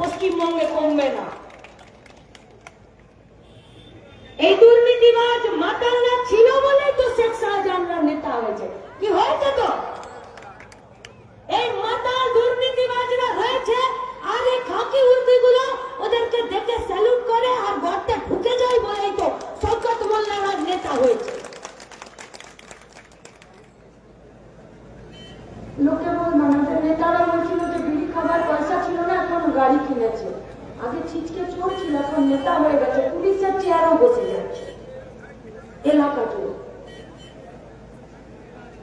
পশ্চিমবঙ্গে কমবে না। এই দুর্নীতিবাজ মাতালরা ছিল বলেই তো শেখ শাহজাহানরা নেতা হয়েছে। কি হয়েছে তো এই মাতাল দুর্নীতিবাজরা রয়েছে, আর এই খাকি উর্দিগুলো ওদেরকে দেখে স্যালুট করে আর গর্তে ঢুকে যায় বলেই তো শওকত মোল্লারা নেতা হয়েছে। লোকে বলবে নেতারা বলছিল যে বিড়ি খাবার পয়সা ছিল না, এখন গাড়ি কিনেছে। আগে ছিচকে চোর ছিল, এখন নেতা হয়ে গেছে, পুলিশের চেয়ারও বসে যাচ্ছে এলাকা জুড়ে।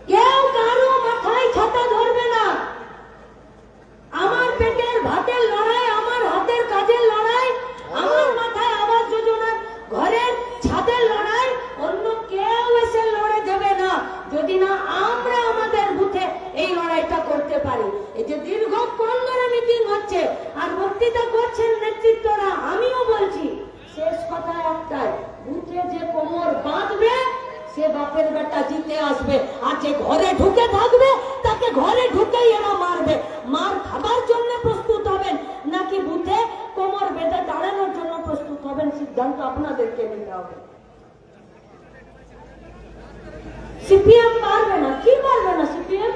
কেউ কারো মাথায় ছাতা ধরবে না। আমার পেটের ভাতের লড়াই, আমার হাতের কাজের লড়াই, আমার মাথায় আবাস যোজনার ঘরের ছাদের লড়াই অন্য কেউ এসে লড়ে দেবে না, যদি না আমরা আমাদের বুথে এই লড়াইটা করতে পারি। এই যে দীর্ঘক্ষণ ধরে মিটিং হচ্ছে আর বক্তৃতা করছেন নেতৃত্বরা, আমিও বলছি শেষ কথা একটাই, বুথে যে কোমর বাঁধবে সে বাপের বেটা জিতে আসবে, আর যে ঘরে ঢুকে থাকবে তাকে ঘরে ঢুকেই এরা মারবে। মার খাবার জন্য প্রস্তুত হবেন নাকি বুথে কোমর বেঁধে দাঁড়ানোর জন্য প্রস্তুত হবেন, সিদ্ধান্ত আপনাদেরকে নিতে হবে। সিপিএম পারবে না। কি পারবে না সিপিএম?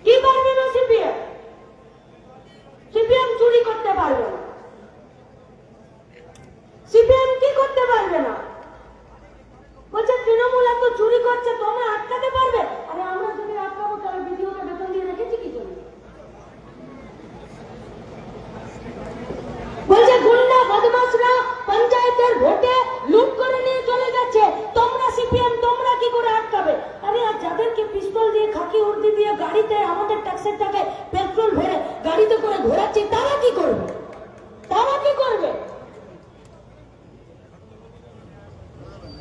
কি পারবে না সিপিএম? সিপিএম চুরি করতে পারবে না। সিপিএম কি করতে পারবে না? বলছে তৃণমূল এত চুরি করছে, তোমরা আটকাতে পারবে? আরে আমরা যদি আটকাবো তাহলে বিডিওকে বেতন দিয়ে রেখেছি কি জন্য? বলছে গুন্ডা বদমাশরা পঞ্চায়েতের ভোটে লুট করে নিয়ে চলে যাচ্ছে, তোমরা সিপিএম তোমরা কি করে আটকাবে? আরে আর যাদেরকে পিস্তল দিয়ে খাকি উর্দি দিয়ে গাড়িতে আমাদের ট্যাক্সের টাকায় পেট্রোল ভরে গাড়িতে করে ঘোরাচ্ছি, তারা কি করবে? তারা কি করবে?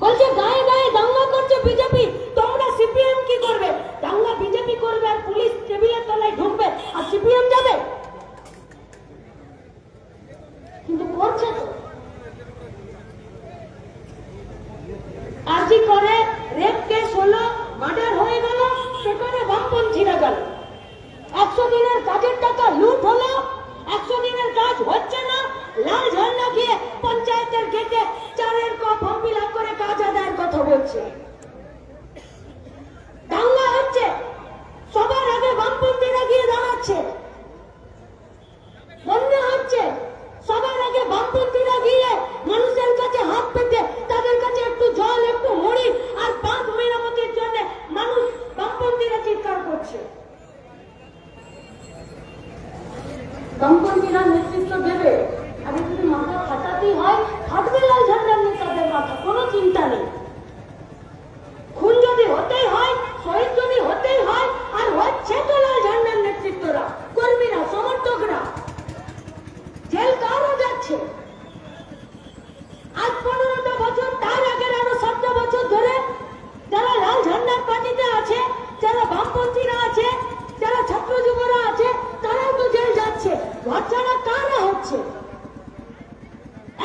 বলছে গায়ে গায়ে দাঙ্গা করছে বিজেপি, তোমরা সিপিএম কি করবে? দাঙ্গা বিজেপি করবে আর পুলিশ টেবিলের তলায় ঢুকবে আর সিপিএম যাবে? কিন্তু করছে তো। আরজি করে রেপ কেস হলো, মার্ডার হয়ে গেল, সেখানে বামপন্থীরা গেল। 100 দিনের কাজের টাকা লুট হলো, 100 দিনের কাজ হচ্ছে না, লাল ঝান্ডা দিয়ে পঞ্চায়েতের গেটে 4 ফর্ম ফিল আপ করে কাজ আদায়ের কথা বলছে। দাঙ্গা হচ্ছে, সবার আগে বামপন্থীরা গিয়ে দাঁড়াচ্ছে। বন্যা হচ্ছে, সবার আগে বামপন্থীরা গিয়ে মানুষের কাছে হাত পেতে তাদের কাছে একটু জল, একটু মুড়ি আর বাঁধ মেরামতির জন্য মানুষ বামপন্থীরা চিৎকার করছে। বামপন্থীরা নেতৃত্ব দেবে। আগে যদি মাথা ফাটাতেই হয় ফাটবে লাল ঝান্ডার নেতাদের মাথা, কোনো চিন্তা নেই। খুন যদি হতেই হয়, শহীদ যদি হতেই হয়, আর হচ্ছে তো লাল ঝান্ডার নেতৃত্বরা, কর্মীরা, সমর্থকরা। জেল কারও যাচ্ছে। আজ 15টা বছর, তার আগের আরো 7টা বছর ধরে যারা লাল ঝান্ডার পার্টিতে আছে, যারা বামপন্থীরা আছে, যারা ছাত্র যুবরা আছে, তারাও তো জেল যাচ্ছে। ঘর ছাড়া কারা হচ্ছে?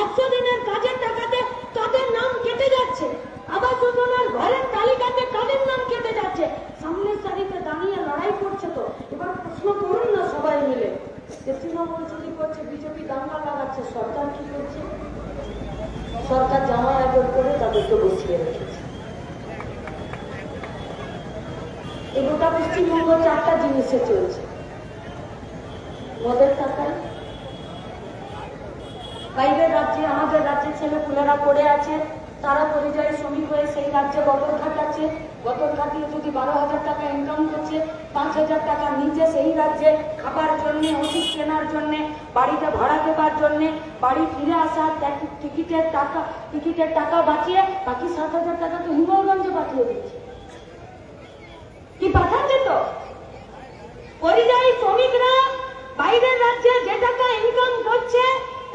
100 দিনের কাজের টাকাতে কাদের নাম কেটে যাচ্ছে? আবাস যোজনার ঘরের তালিকাতে কাদের নাম কেটে যাচ্ছে? সামনের সারিতে দাঁড়িয়ে লড়াই করছে তো। এবার প্রশ্ন করুন না সবাই মিলে, তৃণমূল চুরি করছে, বিজেপি দাঙ্গা লাগাচ্ছে, সরকার কি করছে? সরকার জামাই আদর করে তাদেরকে বসিয়ে রেখেছে। এই গোটা পশ্চিমবঙ্গ 4টা জিনিসে চলছে। মদের টাকায় বাইরের রাজ্যে, আমাদের রাজ্যে ছেলেপুলেরা পড়ে আছে, তারা পরিযায়ী শ্রমিক হয়ে সেই রাজ্যে বদল খাটাচ্ছে। বদল খাটিয়ে যদি 12,000 টাকা ইনকাম করছে, 5,000 টাকা নিজে সেই রাজ্যে খাবার জন্য, ওষুধ কেনার জন্য, বাড়িতে ভাড়া দেবার জন্য, বাড়ি ফিরে আসার টিকিটের টাকা বাঁচিয়ে বাকি 7,000 টাকা তো হিঙ্গলগঞ্জে পাঠিয়ে দিচ্ছে। কি পাঠাচ্ছে তো? পরিযায়ী শ্রমিকরা বাইরের রাজ্যে যে টাকা ইনকাম করছে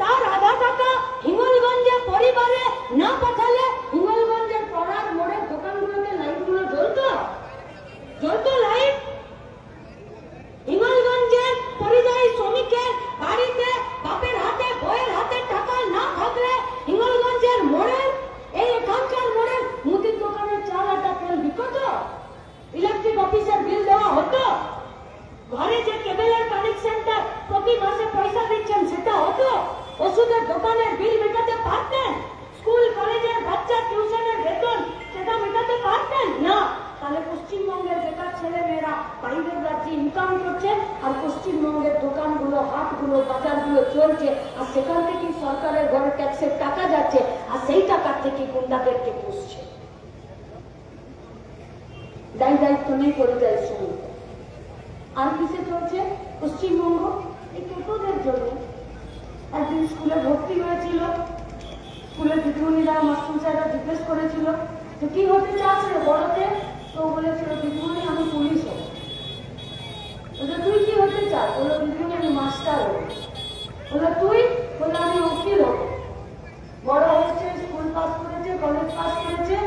তার আধা টাকা হিঙ্গলগঞ্জে পরিবারে না পাঠালে হিঙ্গলগঞ্জের পড়ার মোড়ের দোকানগুলোতে লাইটগুলো জ্বলতো লাইট। হিঙ্গলগঞ্জের পরিযায়ী শ্রমিকের বাড়িতে বাপের হাতে বইয়ের হাতে টাকা না থাকলে হিঙ্গলগঞ্জের মোড়ের, এই এখানকার মোড়ের মুদির দোকানের চাল আটা তেল বিকত, ইলেকট্রিক অফিসের বিল দেওয়া হতো, ঘরে যে কেবলের কানেকশনটা প্রতি মাসে পয়সা দিচ্ছে ওষুধের দোকানের বিল মেটাতে পারতেন? স্কুল কলেজের বাচ্চা টিউশনের বেতন সেটা মেটাতে পারতেন না? তাহলে পশ্চিমবঙ্গের বেকার ছেলে মেয়েরা বাইরের রাজ্যে ইনকাম করছে, আর পশ্চিমবঙ্গের দোকানগুলো, হাটগুলো, বাজারগুলো চলছে, আর সেখান থেকে সরকারের ঘরে ট্যাক্সের টাকা যাচ্ছে, আর সেই টাকার থেকে গুন্ডাদেরকে পুষছে। দায়ী দায়িত্ব নেই পরিযায়ী শ্রমিক। আর কিসে চলছে পশ্চিমবঙ্গ? এই টোটোদের জন্য। একদিন স্কুলে ভর্তি হয়েছিল, স্কুলের দিদিমণিরা মাস্টারমশাইরা জিজ্ঞেস করেছিল যে কি হতে চাস রে বড়তে? তো বলেছিল দিদিমণি আমি পুলিশ হব। তুই কি হতে চাস? বললো দিদিমণি আমি মাস্টার হব। বললো তুই? বললো আমি উকিল হব। বড় হয়েছে, স্কুল পাস করেছে, কলেজ পাস করেছে,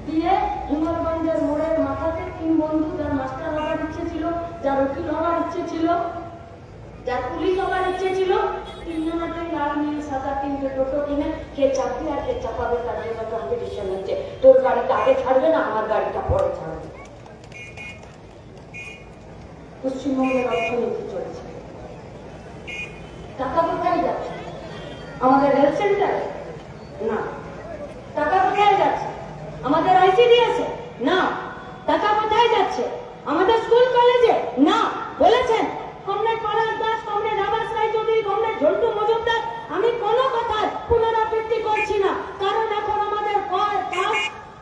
দিয়ে হিঙ্গলগঞ্জের মোড়ের মাথাতে 3 বন্ধু, যার মাস্টার হওয়ার ইচ্ছে ছিল, যার উকিল হওয়ার ইচ্ছে ছিল, যার পুলিশ হওয়ার ইচ্ছে ছিল, 3 জনাতেই লাল নীল সাদা 3টে টোটো কিনে কে চাপবে আর কে চাপাবে তার জন্য কম্পিটিশন হচ্ছে। তোর গাড়িটা আগে ছাড়বে না, আমার গাড়িটা পরে ছাড়বে। পশ্চিমবঙ্গের অর্থনীতি চলছে। টাকা কোথায় যাচ্ছে? আমাদের হেলথ সেন্টারে না। টাকা কোথায় যাচ্ছে? আমাদের আইসিডিএস এ না। টাকা কোথায় যাচ্ছে? আমাদের স্কুল কলেজে না। বলেছেন কমরেড পলাশ দাস, কমরেড আবাস রায়চৌধুরী, কমরেড ঝন্টু মজুমদার। আমি কোনো কথার পুনরাবৃত্তি করছি না, কারণ এখন আমাদের কাজ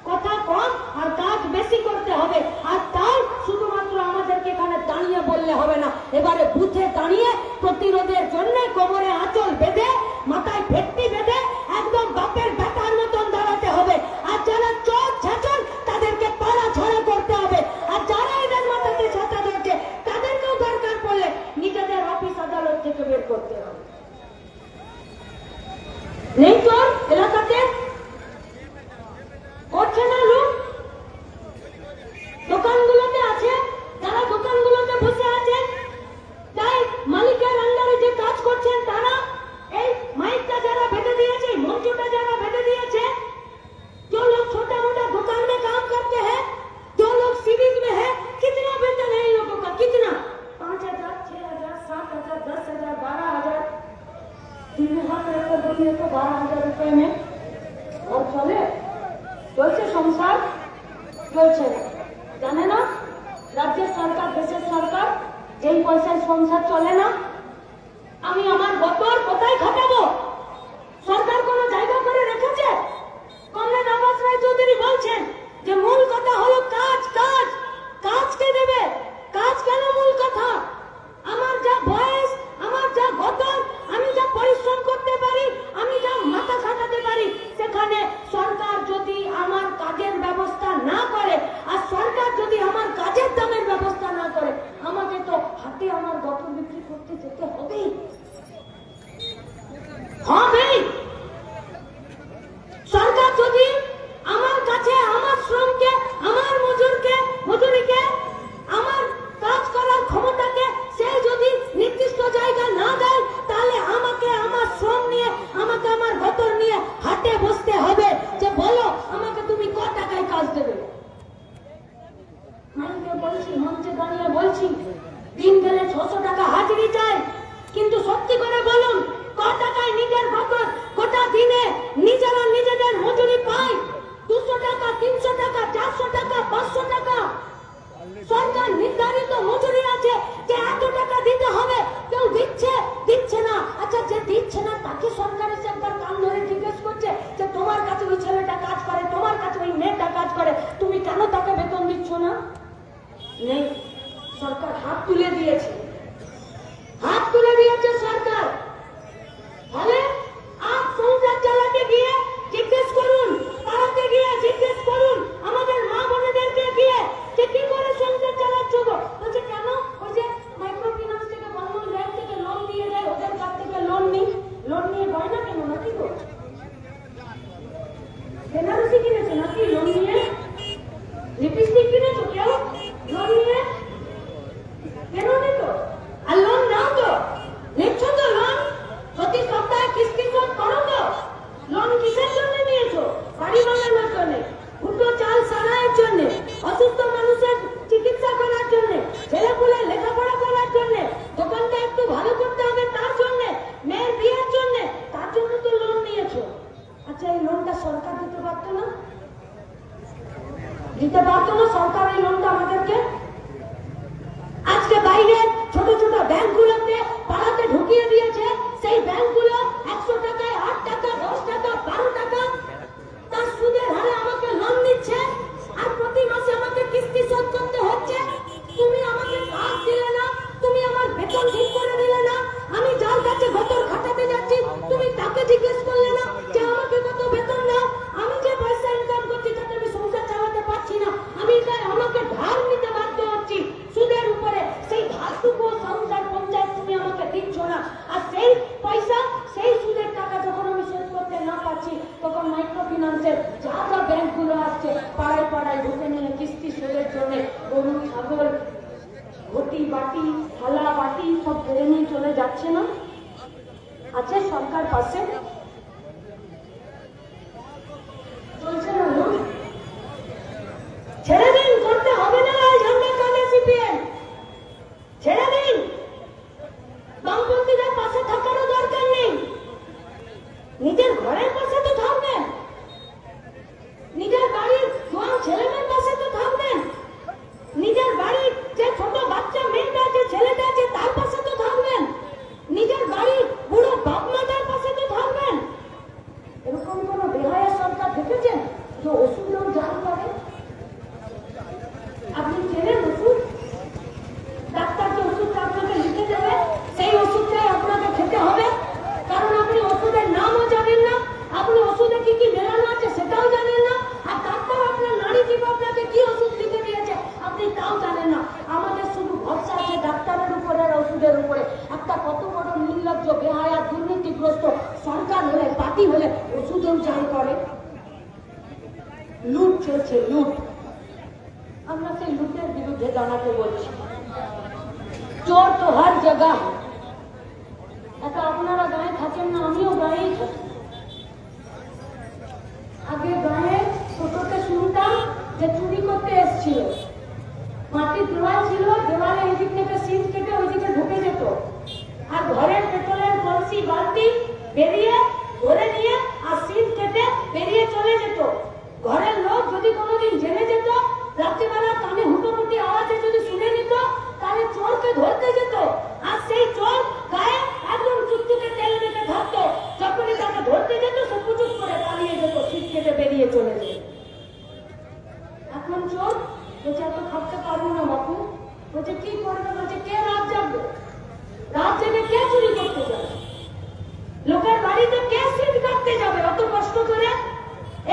কথা কম আর কাজ বেশি করতে হবে। আর তাই শুধুমাত্র আমাদেরকে এখানে দাঁড়িয়ে বললে হবে না, এবারে বুথে দাঁড়িয়ে প্রতিরোধের জন্য কোমরে আঁচল বেঁধে, মাথায় ভেট্টি বেঁধে একদম বাপের বেটার মতন দাঁড়াতে হবে। আর যারা চোখ ছাচল তাদেরকে পাড়া ছড়া করতে হবে। আর যারা এদের মাথাতে ছাতা ধরছে তাদেরকেও দরকার পড়লে নিজেদের অফিস আদালত থেকে বের করতে হবে। নেই তোর এলাকাতে করছে না লোক? দোকানগুলোতে আছে, যারা দোকানগুলোতে বসে আছে, তাই মালিকের আন্ডারে যে কাজ করছেন তারা, এই মাইকটা যারা বেঁধে দিয়েছে, মঞ্চটা যারা বেঁধে দিয়েছে, जो लोग छोटा मोटा दुकान में काम करते हैं, जो लोग सिविक में है, कितना वेतन है इन लोगों का? कितना? 5,000, 6,000, 7,000, 10,000, 12,000। 3,000 रुपये बोलिए तो 12,000 रुपये में और चले? চলছে সংসার? চলছে না। জানে না রাজ্যের সরকার, দেশের সরকার যেই পয়সায় সংসার চলে না, আমি আমার বছর কোথায় খাটাবো? সরকার কোনো জায়গা করে রেখেছে? কমরেড আবাস রায়চৌধুরী বলছেন যে মূল কথা হলো কাজ। কাজ কাজ কে দেবে? কাজ কেন মূল কথা? আমার যা বয়স, আমার যা গতন, আমি যা পরিশ্রম করতে পারি, আমি যা মাথা খাটাতে পারি, সেখানে সরকার যদি আমার কাজের ব্যবস্থা না করে, আর সরকার যদি আমার কাজের দামের ব্যবস্থা না করে, আমাকে তো হাতে আমার গতন বিক্রি করতে যেতে হবেই। রাস্তার পাশে চলছে না লুট? ছেড়ে দিন, করতে হবে না লাল ঝান্ডার কানে সিপিএম, ছেড়ে দিন। বামপন্থীদের পাশে থাকারও দরকার নেই, নিজের ঘরের পাশে তো থাকবেন, নিজের বাড়ির জোয়ান ছেলেমেয়ের পাশে তো থাকবেন, নিজের বাড়ির যে ছোট বাচ্চা মেয়েটা আছে ছেলেটা আছে তার পাশে তো থাকবেন, নিজের বাড়ির বুড়ো বাপ মাতার পাশে তো থাকবেন। এরকম কোন বেহায়া সরকার দেখেছেন যে ওষুধ লোক জাল করে? আপনি চেনেন ওষুধ? ডাক্তার যে ওষুধটা আপনাকে লিখে দেবে সেই ওষুধটাই আপনাকে খেতে হবে, কারণ আপনি ওষুধের নামও জানেন না, আপনি ওষুধে কি কি মেলানো আছে সেটাও জানেন না, আর ডাক্তার আপনার নারী জীব আপনাকে কি ওষুধ লিখে দিয়েছে আপনি তাও জানেন না। আমাদের শুধু ভরসা আছে ডাক্তারের উপরে আর ওষুধের উপরে। একটা কত বড় নির্লজ্জ বেহায়া দুর্নীতিগ্রস্ত সরকার হলে, পার্টি হলে ওষুধেও জাল করে। লুট চলছে, লুট। আমরা সেই লুটের বিরুদ্ধে দাঁড়াতে বলছি। চোর তো হর জায়গা। এটা আপনারা গায়ে থাকেন না, আমিও গায়েই থাকি। আগে গায়ে ছোটতে শুনতাম যে চুরি করতে এসছিল, মাটির দেওয়াল ছিল, দেওয়ালে এই দিক থেকে সিঁচ কেটে ওই দিকে ঢুকে যেত, আর ঘরের পেট্রোলের কলসি বালতি বেরিয়ে ধরে নিয়ে আর সিঁচ কেটে বেরিয়ে চলে যেত। ঘরের লোক যদি কোনোদিন জেনে যেত, রাত্রিবেলা কানে হুটোপুটি আওয়াজে যদি শুনে নিত, তাহলে চোরকে ধরতে যেত, আর সেই চোর গায়ে একদম চুকচুকে তেল মেখে থাকতো। যখনই তাকে ধরতে যেত সে পুচুক করে পালিয়ে যেত, সিঁচ কেটে বেরিয়ে চলে যেত। এখন চোর বলছে এত থাকতে পারবো না বাপু, বলছে কি করবে, বলছে কে রাত জাগবে, রাত জেগে কে চুরি করতে যাবে, লোকের বাড়িতে কে সিট কাটতে যাবে অত কষ্ট করে,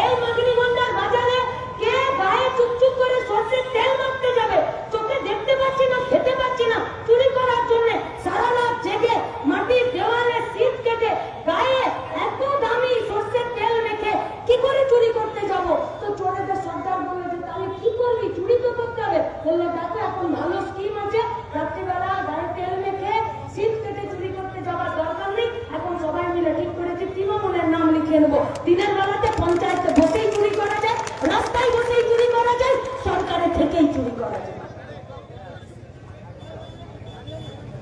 এই মাগনিগন্ডার বাজারে কে গায়ে চুপচুপ করে সরষের তেল মারতে যাবে, চোখে দেখতে পাচ্ছি না, খেতে পাচ্ছি না, চুরি করার জন্য সারা রাত জেগে মাটির দেওয়ালে সিট কেটে গায়ে এত দামি সরষের তেল মেখে কি করে চুরি করতে যাব? তো চোরেদের সর্দার বলে যে তাহলে কি করবি, চুরি তো করতে হবে। বললো দেখো এখন ভালো স্কিম আছে, রাত্রিবেলা গায়ে তেল মেখে সিট কেটে চুরি করতে যাওয়ার দরকার নেই, এখন সবাই মিলে ঠিক করেছে তৃণমূলের নাম লিখিয়ে নেবো। দিনের বেলাতে পঞ্চায়েতে বসেই চুরি করা যায়, রাস্তায় বসেই চুরি করা যায়, সরকারের থেকেই চুরি করা যায়।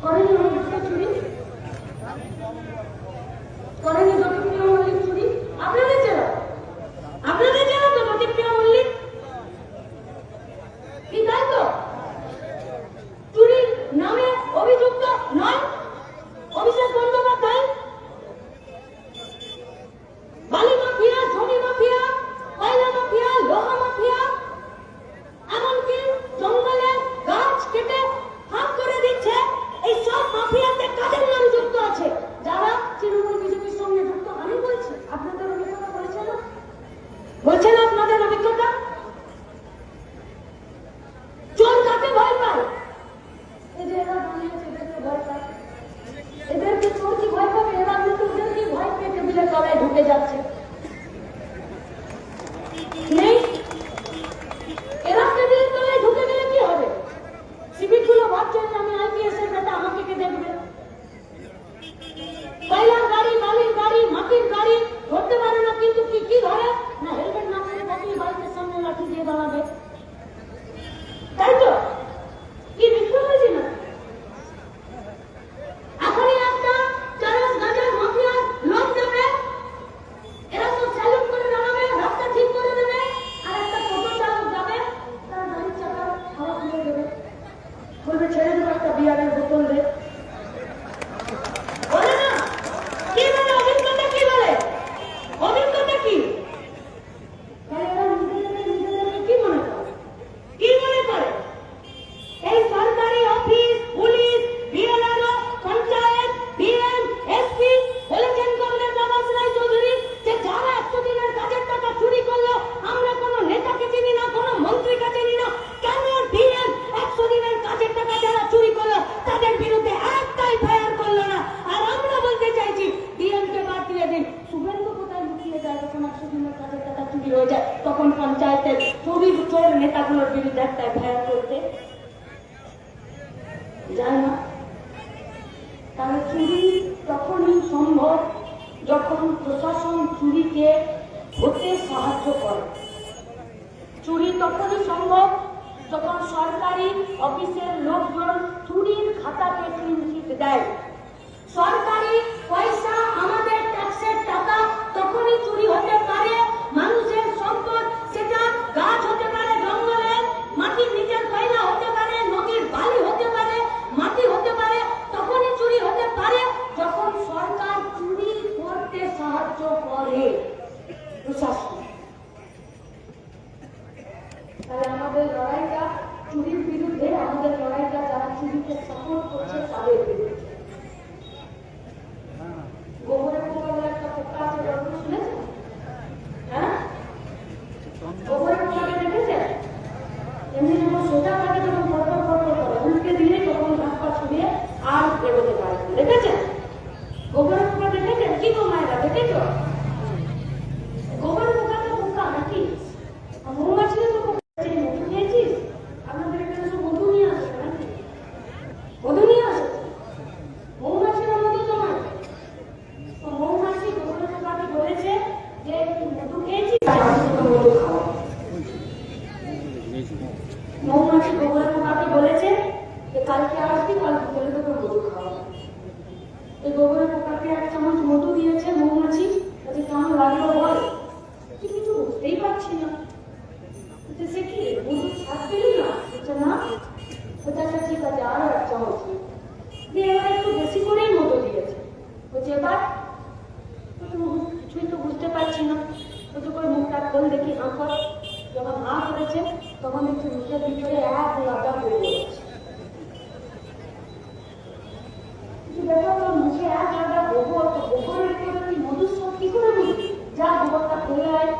করেনি অনেকটা চুরি, করেনি জ্যোতিপ্রিয় মল্লিক চুরি? আপনাদের জেলা, আপনাদের জেলা তো জ্যোতিপ্রিয় মল্লিক কি তাই তো? চুরির নামে অভিযুক্ত নয় অভিষেক বন্দ্যোপাধ্যায়? বালি মাফিয়া, জমি মাফিয়া, কয়লা মাফিয়া, লোহা মাফিয়া, এমনকি জঙ্গলে গাছ কেটে ফাঁক করে দিচ্ছে, এই সব মাফিয়াতে কাদের নাম যুক্ত আছে? যারা তৃণমূল বিজেপির সঙ্গে যুক্ত। আমি বলছি আপনাদের অভিজ্ঞতা বলছে না, বলছে না আপনাদের অভিজ্ঞতা? চোর কাকে ভয় পায়? এদের এরা বানিয়েছে, এদেরকে ভয় পায়। এদেরকে চোর কি ভয় পাবে? এরা কিন্তু ওদেরকে ভয় পেয়ে টেবিলের তলায় ঢুকে যাচ্ছে। নেই, এরা টেবিলের তলায় ঢুকে গেলে কি হবে? সিভিক গুলো ভাবছে যে আমি আইপিএস এর বেটা, আমাকে কে দেখবে? কয়লার গাড়ি, বালির গাড়ি, মাটির গাড়ি ধরতে পারে না, কিন্তু কি কি ধরে না? হেলমেট না পরে থাকলে বাইকের সামনে লাঠি দিয়ে দাঁড়াবে, তাই তো? কি বিক্রি হয়েছে না? এখনই একটা চারস গাজার মাফিয়ার লোক যাবে, এরা তো স্যালুট করে দাঁড়াবে, রাস্তা ঠিক করে দেবে, আর একটা টোটো চালক যাবে, তার গাড়ির চাকা হাওয়া খুলে দেবে, বলবে ছেড়ে দেবো একটা বিয়ারের বোতল দে। বলে না? কি বলে? অভিজ্ঞতা কি বলে? অভিজ্ঞতা কি? এরা নিজেদেরকে কি মনে করে? কি মনে করে? এই সরকারি office, police, BLRO, panchayat, DM, SP বলেছেন কমলেশ বাবাস রায় চৌধুরী যে যারা 100 দিনের কাজের টাকা চুরি করলো, আমরা কোনো নেতাকে চিনি না, কোনো মন্ত্রীকে চিনি না, কেন ডিএম 100 দিনের কাজের টাকা যারা চুরি করলো তাদের বিরুদ্ধে একটাই ফায়ার করলো না? আর আমরা বলতে চাইছি ডিএম কে বাদ দিয়ে দিন। শুভেন্দু কোথায় লুকিয়ে যায় যখন 100 দিনের কাজের টাকা চুরি হয়ে যায়? তখন পঞ্চায়েতের চুরি চোর নেতাগুলোর বিরুদ্ধে একটাই ফায়ার করতে যায় না। তাহলে চুরি তখনই সম্ভব চুরিকে হতে সাহায্য করে। চুরি তখনই সম্ভব যখন সরকারি অফিসের লোকজন চুরির খাতাকে ক্লিনচিট দেয়। সরকারি পয়সা, আমাদের ট্যাক্সের টাকা তখনই চুরি হতে পারে, মানুষের সম্পদ, সেটা গাছ হতে পারে, জঙ্গলের মাটির নিচের কয়লা হতে পারে, নদীর বালি হতে পারে, মাটি হতে পারে, তখনই চুরি হতে পারে যখন সরকার চুরি করতে সাহায্য করে প্রশাসন। তাহলে আমাদের লড়াইটা চুরির বিরুদ্ধে, আমাদের লড়াইটা যারা চুরিকে সাপোর্ট করছে তাদের বিরুদ্ধে। গোবরের পোকা বলে একটা পোকা আছে, যখন শুনেছেন? হ্যাঁ, গোবরের পোকাকে দেখেছেন? এমনি যখন সোজা থাকে তখন ফটফট ফটফট করে, উল্টে দিলে তখন হাত পা ছড়িয়ে আর বেরোতে পারে। দেখেছেন গোবরের পোকা? দেখেছেন কি গো মায়েরা, দেখেছ? গোবরের পোকা তো পোকা নাকি? মৌমাছি তো পোকা। মধু খেয়েছিস? আপনাদের এখানে সব মধু নিয়ে আসে নাকি? মধু নিয়ে আসে, মৌমাছিরা মধু জমায়। মৌমাছি গোবরের পোকাকে বলেছে যে মধু খেয়েছিস, মধু খাওয়া। মৌমাছি গোবরের পোকাকে বলেছে যে কালকে আসবি, কালকে বলে তোকে মধু খাওয়া। এই গোবরের পোকাকে এক চামচ মধু দিয়েছে মৌমাছি, বলছে কেমন লাগলো বল? কিছু বুঝতেই পারছি না। সে কি মধু স্বাদ পেলি না? বলছে না। ওটা ঠিক আছে, আরো এক চামচ দিয়ে এবার একটু বেশি করেই মধু দিয়েছে। বলছে এবার কিছুই তো বুঝতে পারছি না। বলছে করে মুখটা খোল দেখি, হাঁ কর। যখন হাঁ করেছে তখন একটু মুখের ভিতরে এক লাদা পড়ে গেছে। দেখো তোর মুখে এক লাদা গোবর, তো গোবরের করে তুই মধুর সব কি করে বুঝবি? যা গোবরটা ফেলে আয়,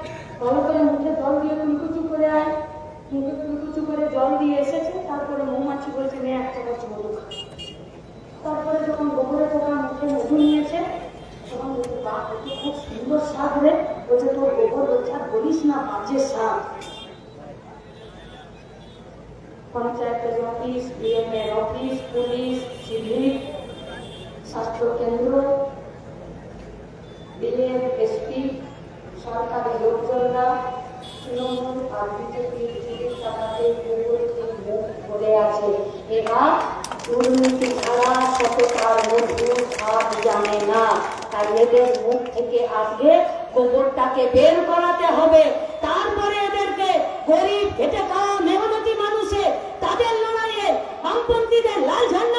ভালো করে মুখে জল দিয়ে কুলকুচু করে আয়। মুখে কুলকুচু করে জল দিয়ে এসেছে, তারপরে মৌমাছি বলছে নে এক চামচ মধু খা। তারপরে যখন গোবরের পোকা মুখে মধু নিয়েছে তখন বলছে বাহ, এটা খুব সুন্দর স্বাদ রে। বলছে তোর গোবর? বলছে আর বলিস না, বাজে স্বাদ। পঞ্চায়েতের অফিস, বিএমএর অফিস, পুলিশ, সিভিক, স্বাস্থ্য কেন্দ্র, বিএম, এসপি, সরকারি লোকজনরা তৃণমূল আর বিজেপির টাকাতে মুখ করে আছে। এরা দুর্নীতি ছাড়া সততার মধুর স্বাদ জানে না। তাই এদের মুখ থেকে আজকে গোবরটাকে বের করাতে হবে। তারপরে এদেরকে গরিব, খেটে খাওয়া মেহনতি মানুষে তাদের লড়াইয়ে বামপন্থীদের লাল ঝান্ডা